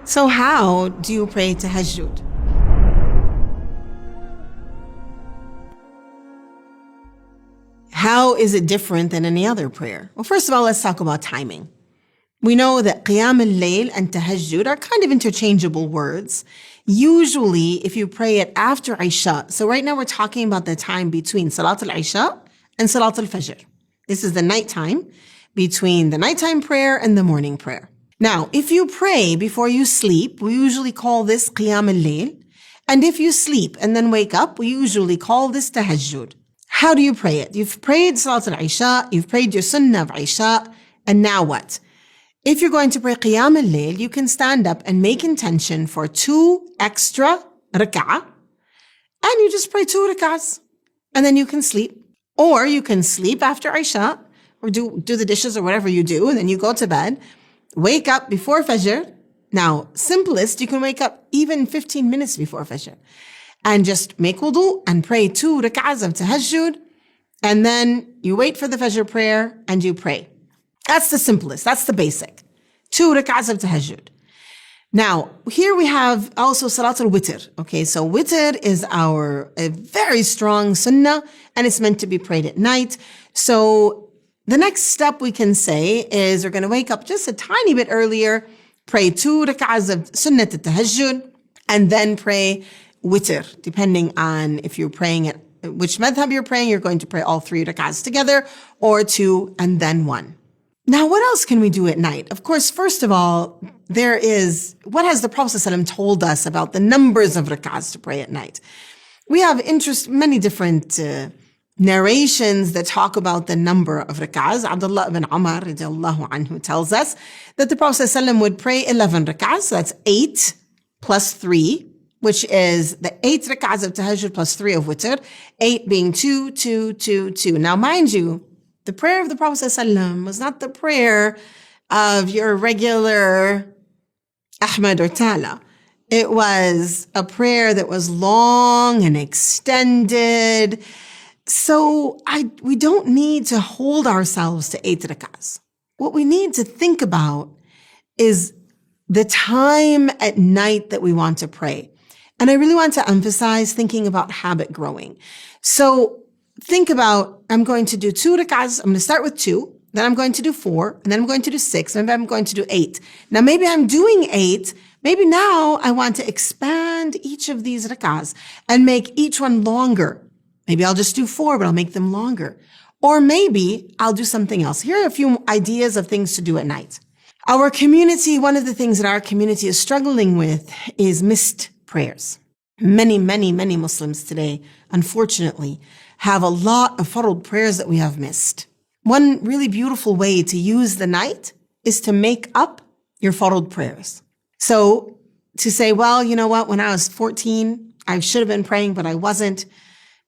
So how do you pray tahajjud? How is it different than any other prayer? Well, first of all, let's talk about timing. We know that qiyam al-layl and tahajjud are kind of interchangeable words. Usually, if you pray it after Isha, so right now we're talking about the time between Salat al-Isha and Salat al-Fajr. This is the nighttime between the nighttime prayer and the morning prayer. Now, if you pray before you sleep, we usually call this qiyam al-layl. And if you sleep and then wake up, we usually call this tahajjud. How do you pray it? You've prayed Salat al-Isha, you've prayed your sunnah of Isha, and now what? If you're going to pray qiyam al-layl, you can stand up and make intention for 2 extra rak'ah, and you just pray 2 rak'ahs, and then you can sleep. Or you can sleep after Isha, or do the dishes or whatever you do, and then you go to bed, wake up before Fajr. Now, simplest, you can wake up even 15 minutes before Fajr, and just make wudu and pray 2 rak'ahs of tahajjud, and then you wait for the Fajr prayer and you pray. That's the simplest. That's the basic. 2 rak'ahs of tahajjud. Now, here we have also Salat al-Witr. Okay, so Witr is a very strong sunnah, and it's meant to be prayed at night. So the next step we can say is we're going to wake up just a tiny bit earlier, pray 2 rak'ahs of sunnat al-tahajjud, and then pray Witr. Depending on if you're praying at which madhab you're praying, you're going to pray all 3 rak'ahs together, or 2 and then 1. Now, what else can we do at night? Of course, first of all, what has the Prophet ﷺ told us about the numbers of rak'ahs to pray at night? We have many different narrations that talk about the number of rak'ahs. Abdullah ibn Umar radiallahu anhu tells us that the Prophet ﷺ would pray 11 rak'ahs. So that's 8 plus 3, which is the 8 rak'ahs of tahajjud plus 3 of witr, 8 being 2, 2, 2, 2. Now, mind you, the prayer of the Prophet ﷺ was not the prayer of your regular Ahmad or Tala. It was a prayer that was long and extended. So we don't need to hold ourselves to 8 rak'ahs. What we need to think about is the time at night that we want to pray. And I really want to emphasize thinking about habit growing. So think about, I'm going to do 2 rak'ahs. I'm going to start with 2. Then I'm going to do 4. And then I'm going to do 6. And then I'm going to do 8. Now, maybe I'm doing 8. Maybe now I want to expand each of these rak'ahs and make each one longer. Maybe I'll just do 4, but I'll make them longer. Or maybe I'll do something else. Here are a few ideas of things to do at night. Our community, one of the things that our community is struggling with is missed prayers. Many Muslims today, unfortunately, have a lot of farad prayers that we have missed. One really beautiful way to use the night is to make up your farad prayers. So to say, well, you know what, when I was 14, I should have been praying, but I wasn't.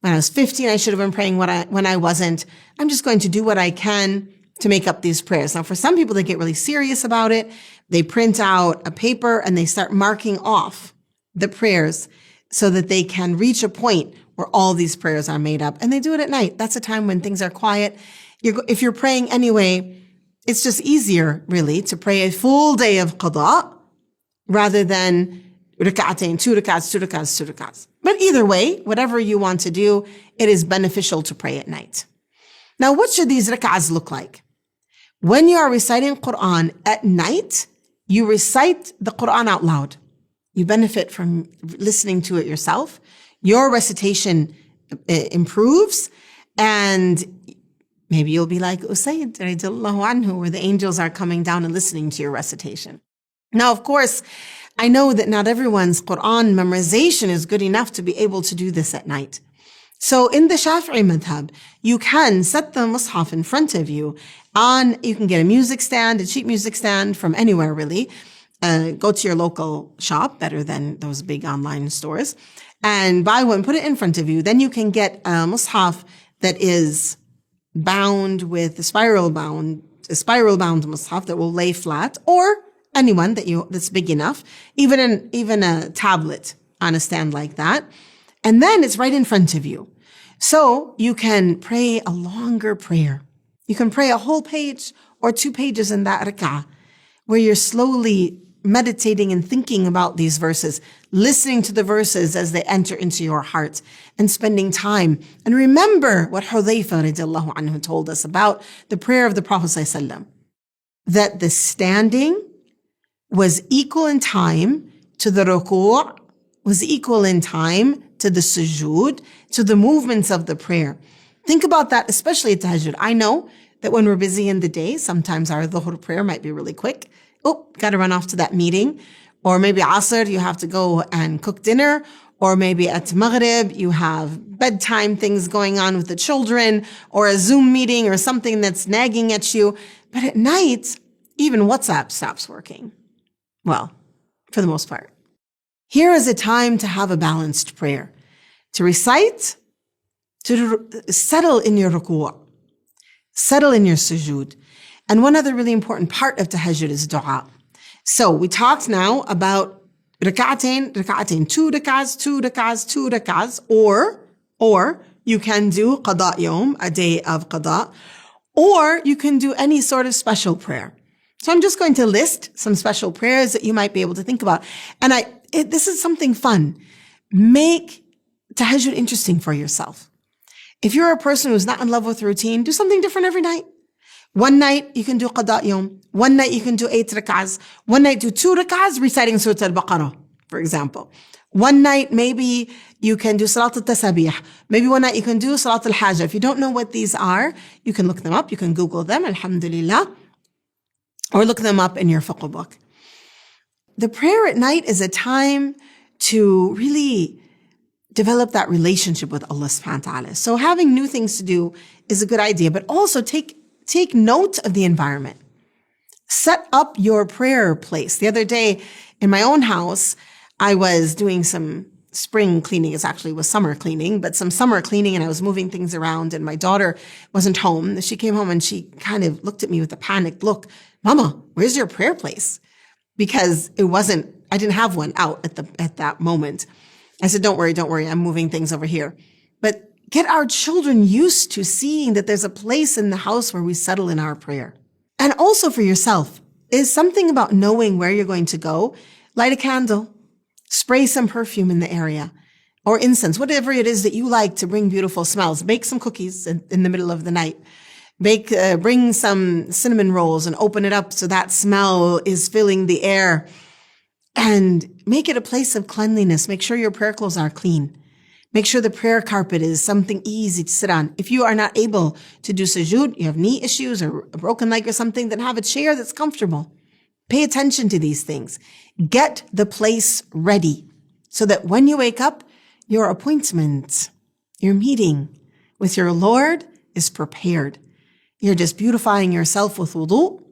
When I was 15, I should have been praying when I wasn't. I'm just going to do what I can to make up these prayers. Now, for some people, they get really serious about it. They print out a paper and they start marking off the prayers so that they can reach a point where all these prayers are made up. And they do it at night. That's a time when things are quiet. If you're praying anyway, it's just easier, really, to pray a full day of qada rather than rak'atain, 2 rak'ahs, 2 rak'ahs, 2 rak'ahs. But either way, whatever you want to do, it is beneficial to pray at night. Now, what should these rak'ahs look like? When you are reciting Quran at night, you recite the Quran out loud. You benefit from listening to it yourself. Your recitation improves, and maybe you'll be like Usayd radiallahu anhu, where the angels are coming down and listening to your recitation. Now, of course, I know that not everyone's Quran memorization is good enough to be able to do this at night. So in the Shafi'i madhab, you can set the mushaf in front of you you can get a music stand, a cheap music stand from anywhere really. Go to your local shop, better than those big online stores, and buy one, put it in front of you. Then you can get a mushaf that is bound with a spiral bound mushaf that will lay flat, or anyone that's big enough, even a tablet on a stand like that. And then it's right in front of you. So you can pray a longer prayer. You can pray a whole page or 2 pages in that rak'ah, where you're slowly meditating and thinking about these verses, listening to the verses as they enter into your heart, and spending time. And remember what Hudhayfa radiallahu anhu told us about the prayer of the Prophet ﷺ, that the standing was equal in time to the ruku', was equal in time to the sujood, to the movements of the prayer. Think about that, especially at tahajjud. I know that when we're busy in the day, sometimes our dhuhr prayer might be really quick. Oh, got to run off to that meeting. Or maybe asr, you have to go and cook dinner. Or maybe at maghrib, you have bedtime things going on with the children, or a Zoom meeting or something that's nagging at you. But at night, even WhatsApp stops working. Well, for the most part. Here is a time to have a balanced prayer, to recite, to settle in your ruku', settle in your sujood. And one other really important part of tahajjud is dua. So we talked now about rak'atain, 2 rak'ahs, or you can do qada yawm, a day of qada, or you can do any sort of special prayer. So I'm just going to list some special prayers that you might be able to think about. And this is something fun. Make tahajjud interesting for yourself. If you're a person who's not in love with routine, do something different every night. One night you can do qada yawm. One night you can do 8 rak'ahs. One night do 2 rak'ahs reciting Surah Al-Baqarah, for example. One night maybe you can do Salat al-Tasabih. Maybe one night you can do Salat al-Hajjah. If you don't know what these are, you can look them up. You can Google them, alhamdulillah, or look them up in your fiqh book. The prayer at night is a time to really develop that relationship with Allah subhanahu wa ta'ala. So having new things to do is a good idea, but also take note of the environment. Set up your prayer place. The other day in my own house, I was doing some spring cleaning. It actually was summer cleaning, but some summer cleaning, and I was moving things around, and my daughter wasn't home. She came home and she kind of looked at me with a panicked look. Mama, where's your prayer place? Because I didn't have one out at that moment. I said, don't worry, I'm moving things over here. But get our children used to seeing that there's a place in the house where we settle in our prayer. And also for yourself, is something about knowing where you're going to go. Light a candle, spray some perfume in the area, or incense, whatever it is that you like to bring beautiful smells. Bake some cookies in the middle of the night. Bring some cinnamon rolls and open it up so that smell is filling the air. And make it a place of cleanliness. Make sure your prayer clothes are clean. Make sure the prayer carpet is something easy to sit on. If you are not able to do sujood, you have knee issues or a broken leg or something, then have a chair that's comfortable. Pay attention to these things. Get the place ready so that when you wake up, your appointment, your meeting with your Lord is prepared. You're just beautifying yourself with wudu,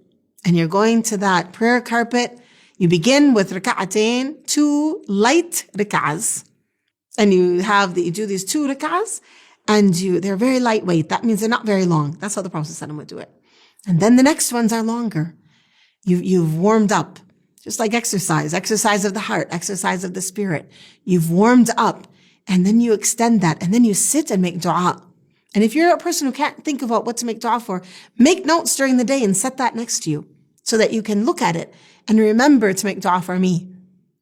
and you're going to that prayer carpet. You begin with rak'atain, 2 light rak'ahs, and you do these 2 rak'ahs, and they're very lightweight. That means they're not very long. That's how the Prophet ﷺ would do it. And then the next ones are longer. You've warmed up, just like exercise of the heart, exercise of the spirit. You've warmed up, and then you extend that, and then you sit and make dua. And if you're a person who can't think about what to make dua for, make notes during the day and set that next to you so that you can look at it and remember to make dua for me.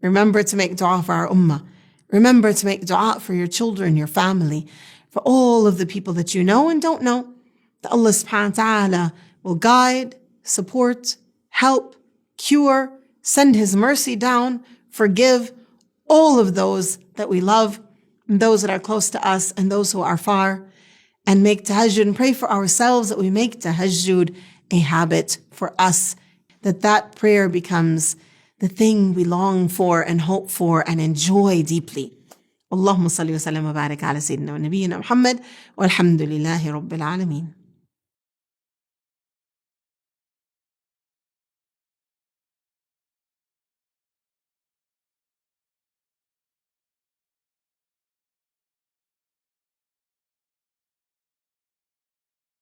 Remember to make dua for our ummah. Remember to make dua for your children, your family, for all of the people that you know and don't know. That Allah subhanahu wa ta'ala will guide, support, help, cure, send His mercy down, forgive all of those that we love, and those that are close to us and those who are far. And make tahajjud and pray for ourselves that we make tahajjud a habit for us, that prayer becomes the thing we long for and hope for and enjoy deeply. Allahumma salli wa sallam wa barik ala Sayyidina wa Nabiyyina Muhammad walhamdulillahi Rabbil Alameen.